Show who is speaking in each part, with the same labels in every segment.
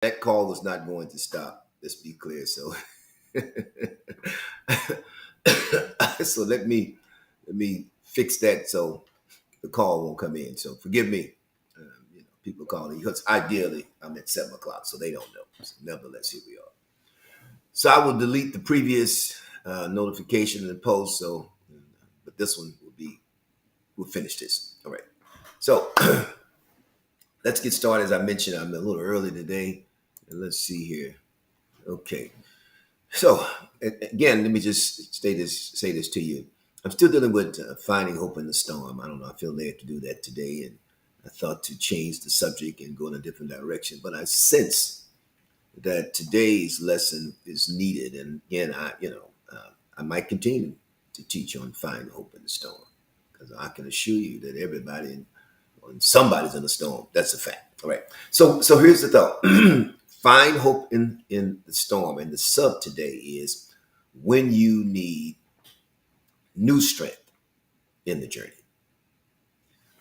Speaker 1: That call was not going to stop. Let's be clear. So, so let me fix that so the call won't come in. So forgive me. People calling because ideally I'm at 7 o'clock, so they don't know. So nevertheless, here we are. So I will delete the previous notification and post. So, but this one will be. We'll finish this. All right. So let's get started. As I mentioned, I'm a little early today. And let's see here. Okay. So again, let me just say this to you. I'm still dealing with finding hope in the storm. I don't know. I feel led to do that today, and I thought to change the subject and go in a different direction. But I sense that today's lesson is needed, and again, I might continue to teach on finding hope in the storm because I can assure you that everybody when somebody's in a storm. That's a fact. All right. So here's the thought. Find hope in the storm. And the sub today is when you need new strength in the journey.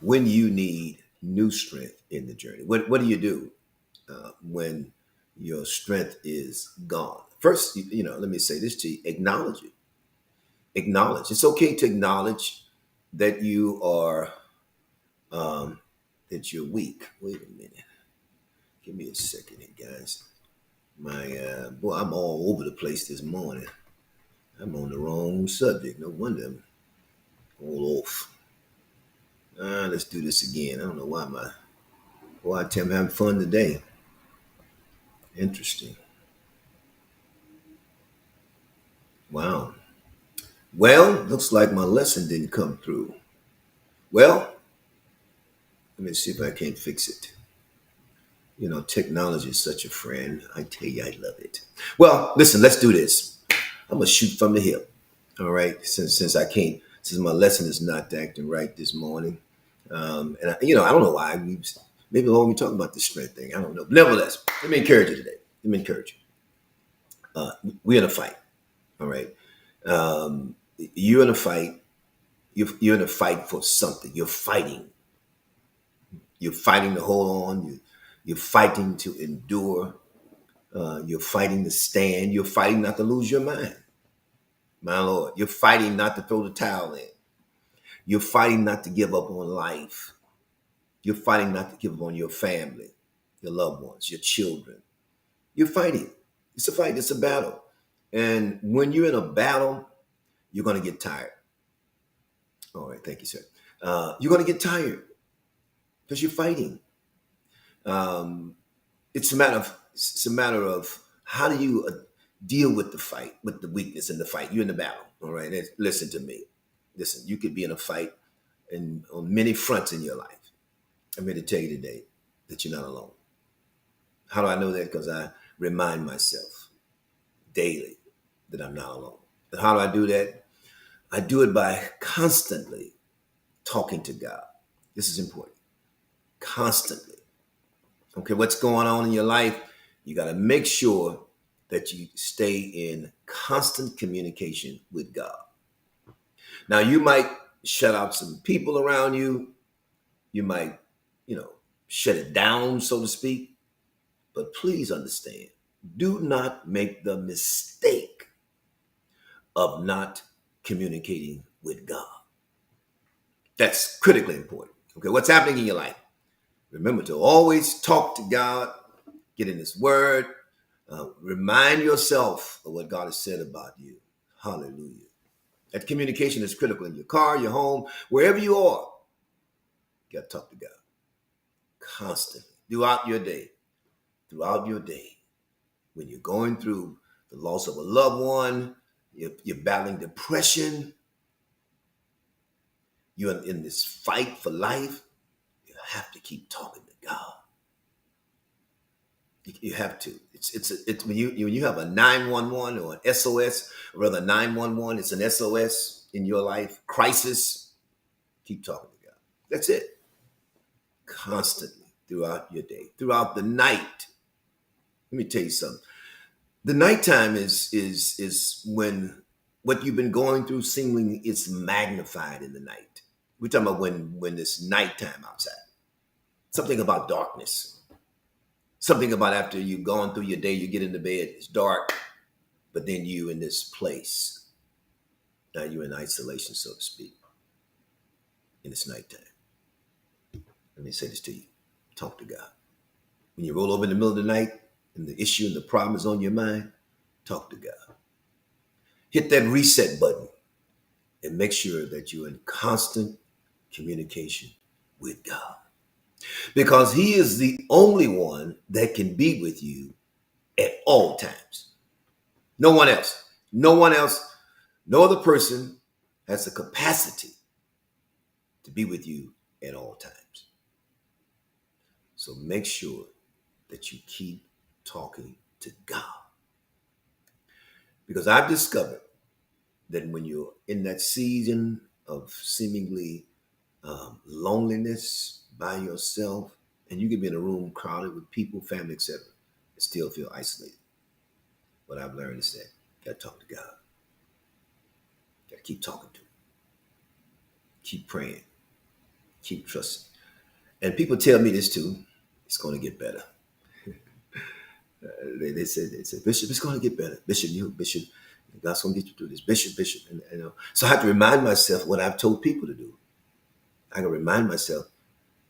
Speaker 1: When you need new strength in the journey. What do you do when your strength is gone? First, let me say this to you. Acknowledge it. Acknowledge. It's okay to acknowledge that you are that you're weak. Wait a minute. Give me a second here, guys. Boy, I'm all over the place this morning. I'm on the wrong subject. No wonder I'm all off. Let's do this again. I don't know why I'm having fun today. Interesting. Wow. Well, looks like my lesson didn't come through. Well, let me see if I can't fix it. Technology is such a friend. I tell you, I love it. Well, listen, let's do this. I'm gonna shoot from the hip. All right, since my lesson is not acting right this morning, I don't know why. Maybe when we talk about the strength thing, I don't know. But nevertheless, let me encourage you today. Let me encourage you. We're in a fight. All right, you're in a fight. You're in a fight for something. You're fighting. You're fighting to hold on. You're fighting to endure. You're fighting to stand. You're fighting not to lose your mind. My Lord, you're fighting not to throw the towel in. You're fighting not to give up on life. You're fighting not to give up on your family, your loved ones, your children. You're fighting. It's a fight. It's a battle. And when you're in a battle, you're going to get tired. All right. Thank you, sir. You're going to get tired because you're fighting. Um, it's a matter of how do you deal with the fight, with the weakness in the fight. You're in the battle. All right. And listen to me. Listen, you could be in a fight on many fronts in your life. I'm here to tell you today that you're not alone. How do I know that? Because I remind myself daily that I'm not alone. And how do I do that? I do it by constantly talking to God. This is important. Constantly. Okay, what's going on in your life? You got to make sure that you stay in constant communication with God. Now, you might shut out some people around you. You might, shut it down, so to speak. But please understand, do not make the mistake of not communicating with God. That's critically important. Okay, what's happening in your life? Remember to always talk to God, get in His Word, remind yourself of what God has said about you. Hallelujah. That communication is critical in your car, your home, wherever you are. You got to talk to God constantly throughout your day. Throughout your day, when you're going through the loss of a loved one, you're battling depression, you're in this fight for life, you have to keep talking to God. You have to. It's when you have a 911 or an SOS, or rather 911, it's an SOS in your life crisis. Keep talking to God. That's it. Constantly throughout your day, throughout the night. Let me tell you something. The nighttime is when what you've been going through seemingly it's magnified in the night. We're talking about when it's nighttime outside. Something about darkness. Something about after you've gone through your day, you get into bed, it's dark, but then you in this place. Now you're in isolation, so to speak, and it's nighttime. Let me say this to you. Talk to God. When you roll over in the middle of the night and the issue and the problem is on your mind, talk to God. Hit that reset button and make sure that you're in constant communication with God. Because He is the only one that can be with you at all times. No one else. No one else, no other person has the capacity to be with you at all times. So make sure that you keep talking to God. Because I've discovered that when you're in that season of seemingly loneliness by yourself, and you can be in a room crowded with people, family, etc., and still feel isolated. What I've learned is that you got to talk to God. You got to keep talking to Him. Keep praying. Keep trusting. And people tell me this too. It's going to get better. They said, Bishop, it's going to get better. Bishop, God's going to get you through this. Bishop. And, so I have to remind myself what I've told people to do. I can remind myself,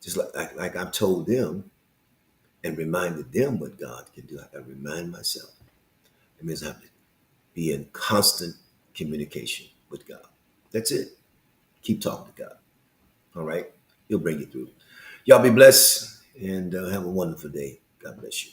Speaker 1: just like I've told them and reminded them what God can do. I remind myself. It means I have to be in constant communication with God. That's it. Keep talking to God. All right? He'll bring you through. Y'all be blessed and have a wonderful day. God bless you.